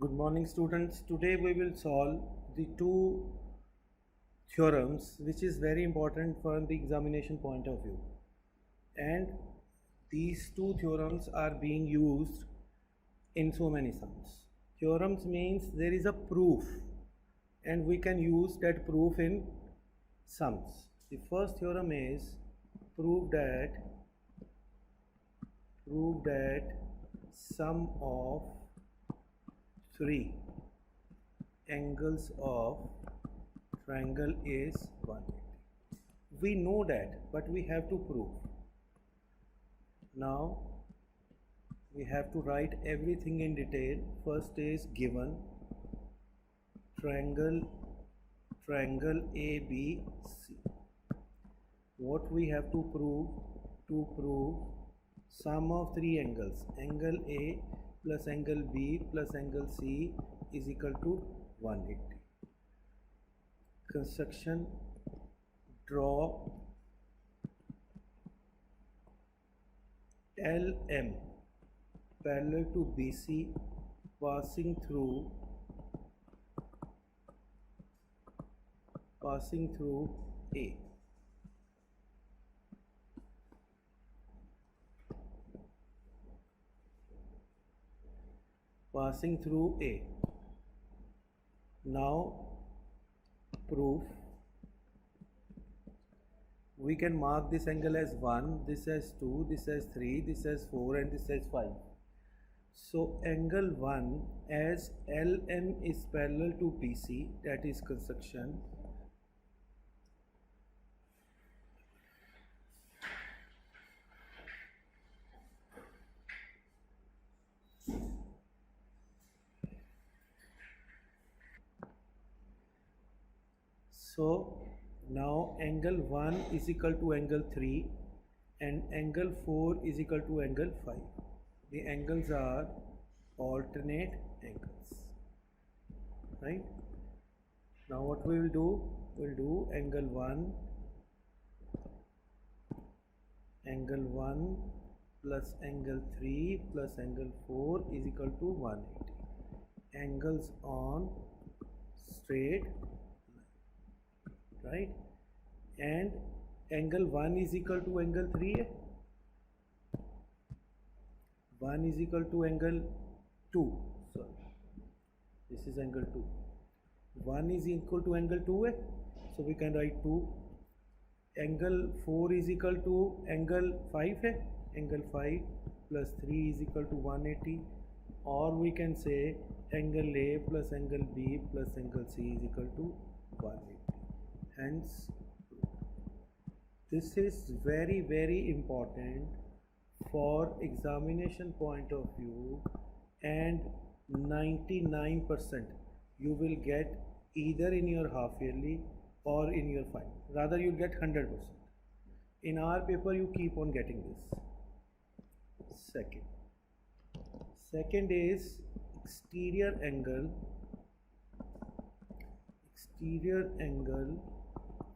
Good morning, students. Today we will solve the two theorems which is very important from the examination point of view. And these two theorems are being used in so many sums. Theorems means there is a proof and we can use that proof in sums. The first theorem is prove that sum of three angles of triangle is 180. We know that, but we have to prove. Now we have to write everything in detail. First is given triangle ABC. What we have to prove? To prove sum of three angles, angle A plus angle B plus angle C is equal to 180. Construction: draw LM parallel to BC passing through A. Passing through A. Now proof. We can mark this angle as 1, this as 2, this as 3, this as 4 and this as 5. So angle 1 as LM is parallel to BC, that is construction. So now angle 1 is equal to angle 3 and angle 4 is equal to angle 5. The angles are alternate angles, right? Now what we will do? We'll do angle 1 plus angle 3 plus angle 4 is equal to 180. Angles on straight line, right? And angle 1 is equal to angle 3, 1 is equal to angle 2, sorry, this is angle 2, 1 is equal to angle 2, so we can write 2. Angle 4 is equal to angle 5, angle 5 plus 3 is equal to 180, or we can say angle A plus angle B plus angle C is equal to 180. Hence this is very important for examination point of view, and 99% you will get either in your half yearly or in your final. Rather you'll get 100%. In our paper you keep on getting this. Second is exterior angle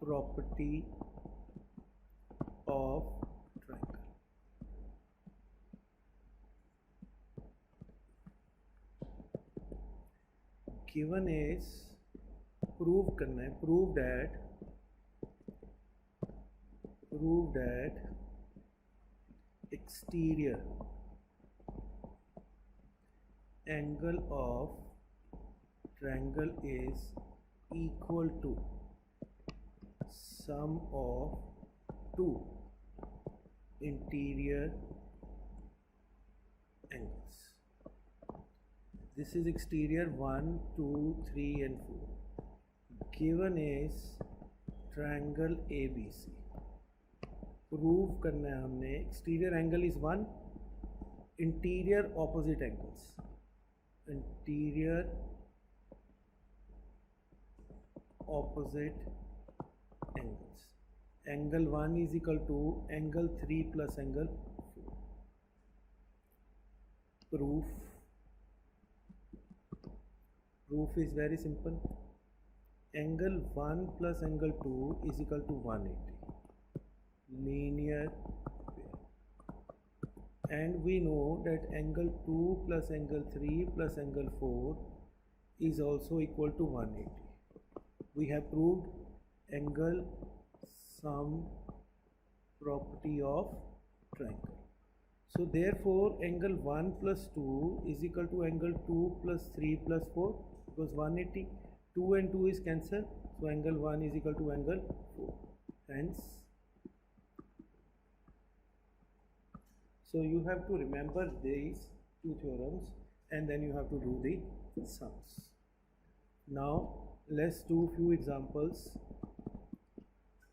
property of triangle. Given is prove करना है, prove that exterior angle of triangle is equal to sum of two interior angles. This is exterior 1, 2, 3 and 4. Given is triangle ABC. Prove करना है हमने exterior angle is 1, interior opposite angles. Interior opposite angles. Angle 1 is equal to angle 3 plus angle 4. Proof is very simple. Angle 1 plus angle 2 is equal to 180. Linear pair. And we know that angle 2 plus angle 3 plus angle 4 is also equal to 180. We have proved angle sum property of triangle. So therefore angle 1 plus 2 is equal to angle 2 plus 3 plus 4, because 180, 2 and 2 is cancelled, so angle 1 is equal to angle 4. Hence, so you have to remember these two theorems and then you have to do the sums. Now let's do few examples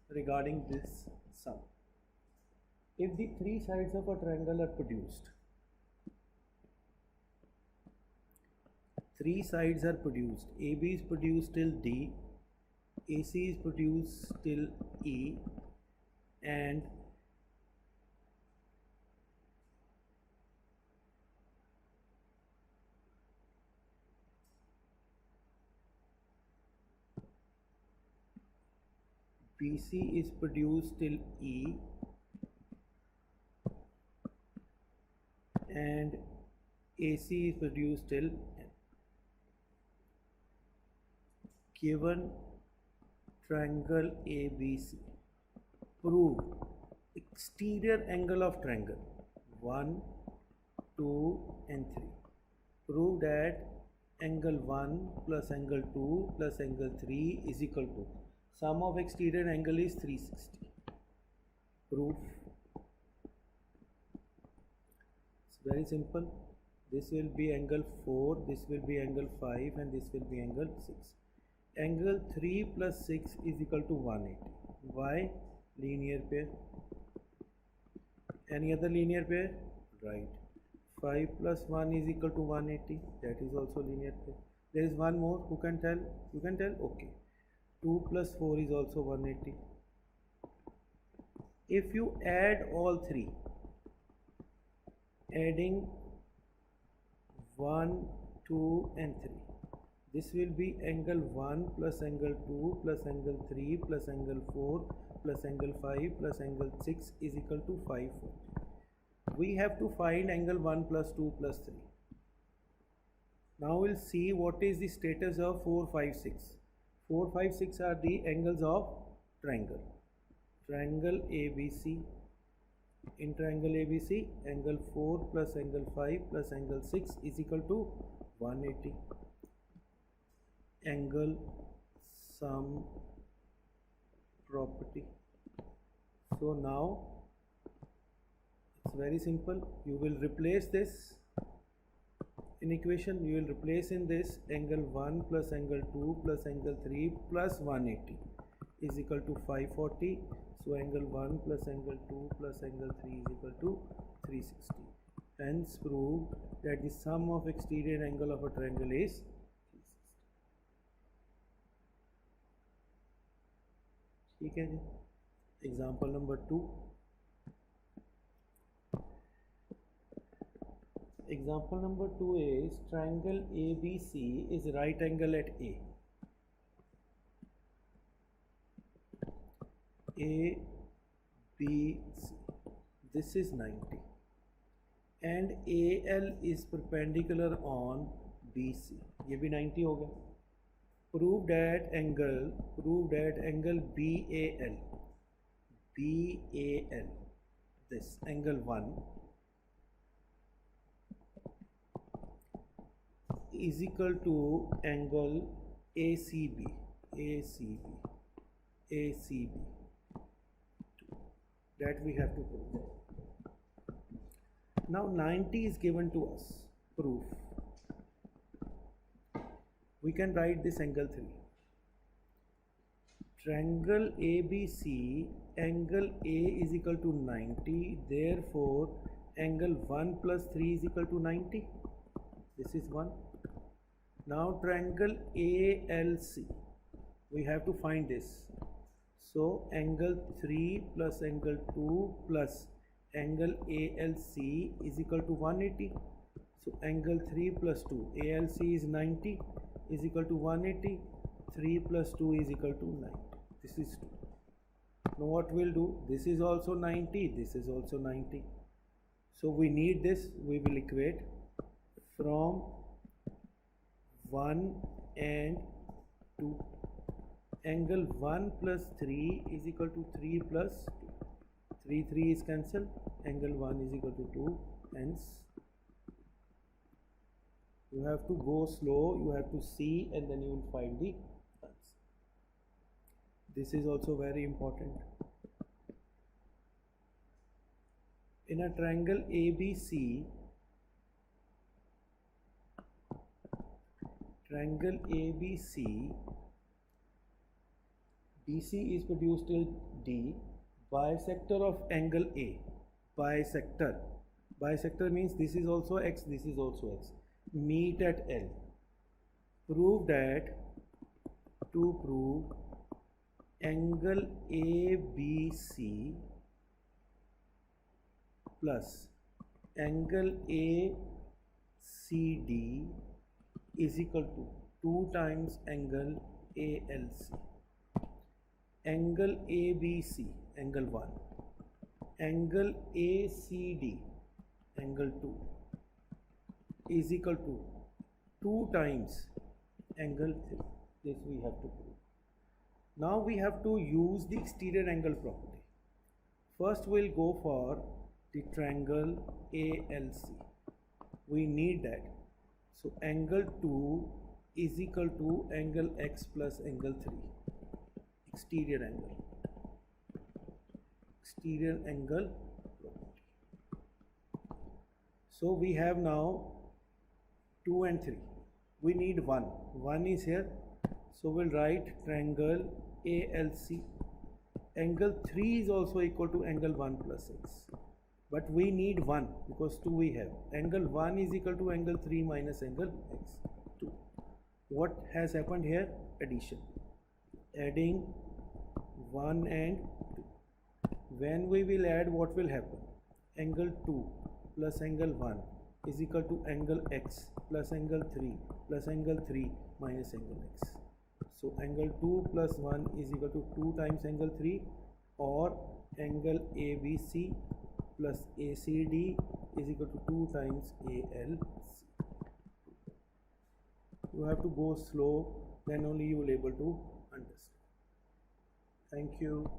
regarding this sum. If the three sides of a triangle are produced, three sides are produced, AB is produced till D, AC is produced till E, and BC is produced till E, and AC is produced till N. Given triangle ABC, prove exterior angle of triangle 1, 2 and 3. Prove that angle 1 plus angle 2 plus angle 3 is equal to sum of exterior angle is 360. Proof. It's very simple. This will be angle 4, this will be angle 5 and this will be angle 6. Angle 3 plus 6 is equal to 180. Why? Linear pair. Any other linear pair? Right. 5 plus 1 is equal to 180. That is also linear pair. There is one more. Who can tell? You can tell? Okay. 2 plus 4 is also 180. If you add all three, adding 1, 2 and 3, this will be angle 1 plus angle 2 plus angle 3 plus angle 4 plus angle 5 plus angle 6 is equal to 540. We have to find angle 1 plus 2 plus 3. Now we'll see what is the status of 4, 5, 6. 4, 5, 6 are the angles of triangle. Triangle ABC. In triangle ABC, angle 4 plus angle 5 plus angle 6 is equal to 180. Angle sum property. So now it's very simple. You will replace this in equation. You will replace in this angle 1 plus angle 2 plus angle 3 plus 180 is equal to 540. So angle 1 plus angle 2 plus angle 3 is equal to 360. Hence prove that the sum of exterior angle of a triangle is 360. ठीक है जी. Example number 2. Example number 2 is triangle ABC is right angle at A. A, B, C. This is 90. And AL is perpendicular on BC. ये भी 90 हो गया. Prove that angle BAL, this angle 1 is equal to angle ACB. That we have to prove. Now 90 is given to us. Proof. We can write this angle 3. Triangle ABC, angle A is equal to 90. Therefore, angle 1 plus 3 is equal to 90. This is 1. Now triangle ALC, we have to find this. So angle 3 plus angle 2 plus angle ALC is equal to 180. So angle 3 plus 2, ALC is 90, is equal to 180. 3 plus 2 is equal to 90. This is 2. Now what we'll do? This is also 90, this is also 90. So we need this. We will equate from 1 and 2. Angle 1 plus 3 is equal to 3 plus 2. 3 is cancelled. Angle 1 is equal to 2. Hence, you have to go slow, you have to see, and then you will find the answer. This is also very important. In a triangle ABC, BC is produced till D, bisector of angle A. Bisector means this is also X, this is also X. Meet at L. Prove that, to prove angle ABC plus angle ACD is equal to 2 times angle ALC. Angle ABC, angle 1. Angle ACD, angle 2, is equal to 2 times angle 3. This we have to prove. Now we have to use the exterior angle property. First we'll go for the triangle ALC. We need that. So angle 2 is equal to angle X plus angle 3. Exterior angle property. So we have now 2 and 3. We need 1. 1 is here. So we'll write triangle ALC. Angle 3 is also equal to angle 1 plus X. But we need 1 because 2 we have. Angle 1 is equal to angle 3 minus angle X, 2. What has happened here? Addition. Adding 1 and 2. When we will add, what will happen? Angle 2 plus angle 1 is equal to angle X plus angle 3 plus angle 3 minus angle X. So angle 2 plus 1 is equal to 2 times angle 3, or angle ABC plus ACD is equal to 2 times ALC. You have to go slow, then only you will able to understand. Thank you.